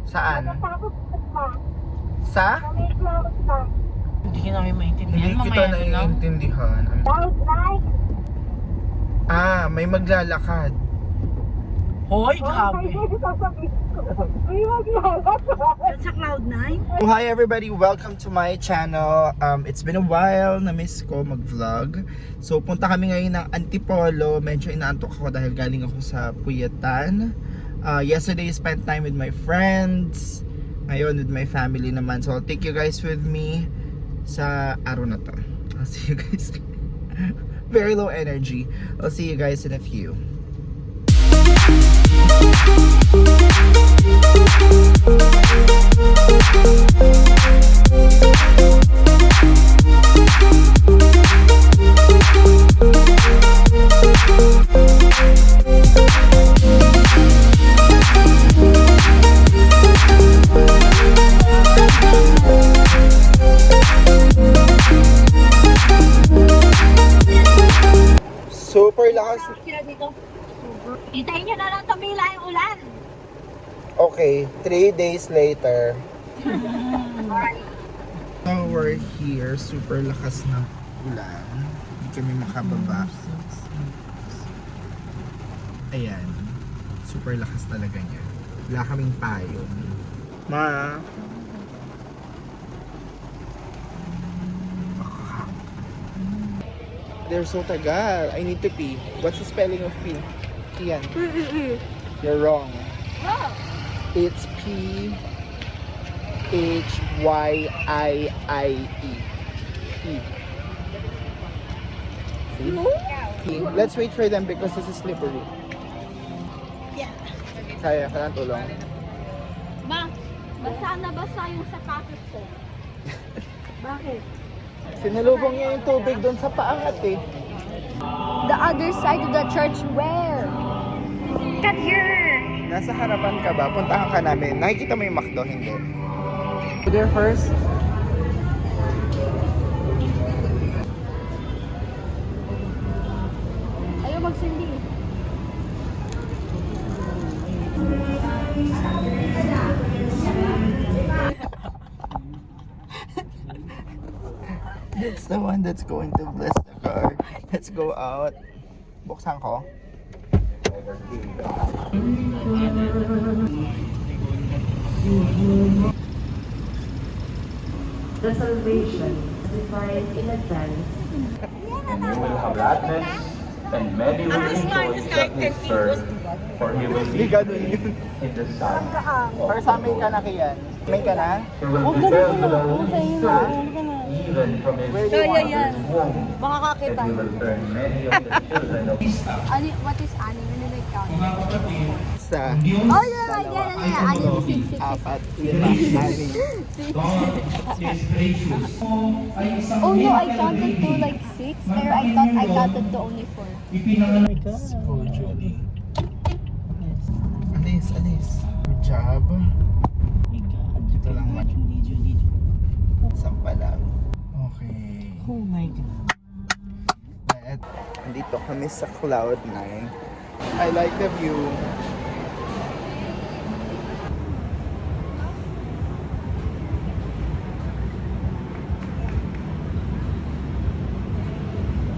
Saan? Natatakot pa. Sa? May cloud pa. Hindi ka namin maintindihan. Hindi kita Mamaya na lang. naiintindihan. Cloud nine. May maglalakad. Hoy, grabe. Ay, sasabihin ko. May maglalakad. Sa Cloud9? Oh, hi everybody, welcome to my channel. It's been a while na miss ko mag-vlog. So punta kami ngayon ng Antipolo. Medyo inaantok ako dahil galing ako sa Puyatan. Yesterday spent time with my friends. Ngayon with my family naman. So I'll take you guys with me sa araw na to. I'll see you guys. Very low energy. I'll see you guys in a few. Super lakas. Sila dito. Hintayin nyo na lang tumila yung ulan. Okay, 3 days later. So we're here, super lakas ng ulan. Hindi kami makababa. Ayan, super lakas talaga niya. Wala kaming payong. Ma! They're so tagal. I need to pee. What's the spelling of pee? Iyan. You're wrong. It's P-H-Y-I-I-E. Pee. See? Pee. Let's wait for them because this is slippery. Yeah. Kaya ka ng tulong. Ma, basa na basa yung sapatos ko. Bakit? Sinalubong niya yung tubig doon sa paangat eh. The other side of the church where? Cut here! Nasa harapan ka ba? Puntahan ka namin. Nakikita mo yung McDo? Hindi. There first. Ayaw magsindi. That's the one that's going to bless the car. Let's go out. Buksan ko. The salvation defined in advance. And you will have gladness, and many will rejoice at his birth, for he will Hindi lead ganun thee yun. in the sun. Para sa amin ka na kiyan. May ka na? He will preserve the Holy Spirit, even from his Where do you want yan. womb, Makakakita. and he will turn many of the children of What is ani? Ano na count? Sa Oh, yeah, I get it. Ani is 6. apat, lima, anim. Oh no, I counted to like 6. Pero I thought I counted to only 4. Oh, Julie. Alis, alis. Good job. Dito lang man. Sampa lang. Okay. Oh my God. At dito kami sa Cloud9. I like the view.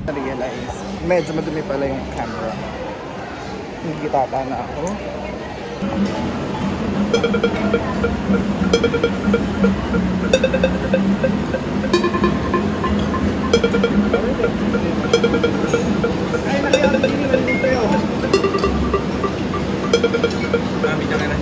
Na-realize, medyo madumi pala yung camera. Hindi tata na ako. Ay, nakayari din naman dito kayo. Marami na kaya.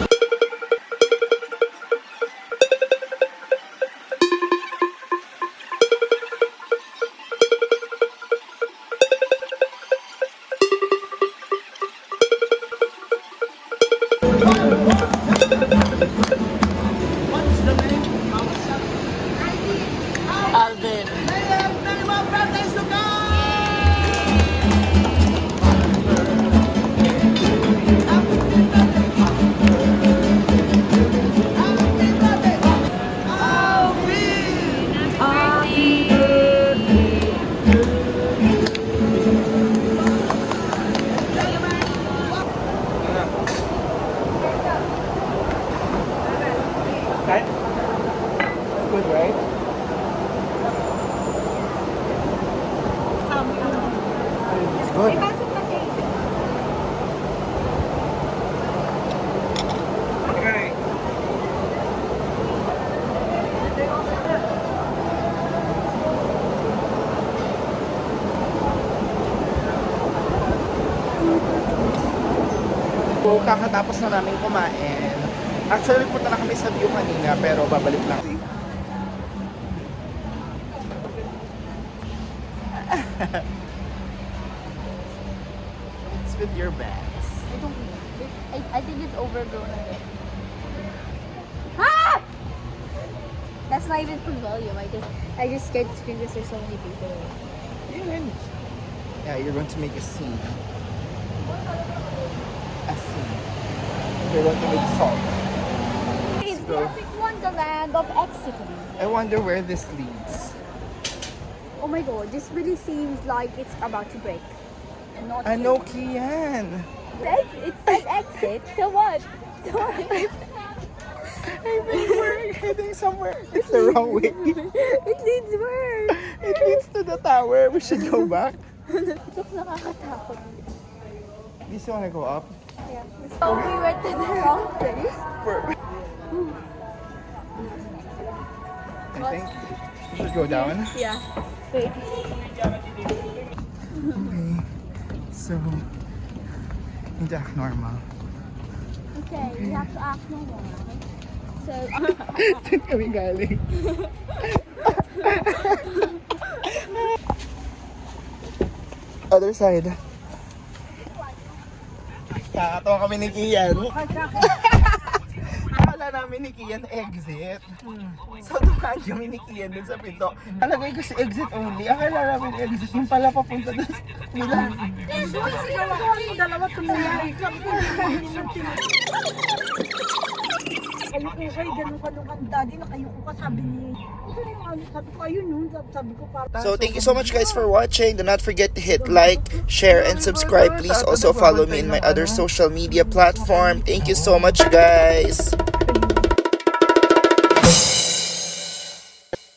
kakatapos na namin kumain. Actually, punta na kami sa view kanina, pero babalik lang. It's with your bags. I think it's overgrown a bit. Ah! That's not even from volume. I just scared to scream because there's so many people. Yeah, you're going to make a scene. A scene. You're going to make salt. It's go. Epic Wonderland of Exeter. I wonder where this leads. Oh my god, this really seems like it's about to break. Not Ano, Kian? It says exit. So what? So what? I think we're heading somewhere. It's the wrong way. It leads where? It leads to the tower. We should go back. Look, nakakatakot. You still want to go up? Yeah. So we went to the wrong place. I think we should go down. Yeah. Wait. Okay. So, hindi act normal. Okay, we have to act normal. So, Saan kami galing? Other side. Kakatawa kami ni Kian. Akala namin ni Kian exit. So dumaan kami ni Kian dun sa pinto. Talagay ko si exit only. Akala namin exit. Yung pala papunta dun sa nila. Dalawa tumayari ka. Ayoko kayo, ganun ka nung daddy, nakayoko ka, sabi ni... Sabi ko, ayun nun, sabi ko para... So thank you so much guys for watching. Do not forget to hit like, share, and subscribe. Please also follow me in my other social media platform. Thank you so much guys.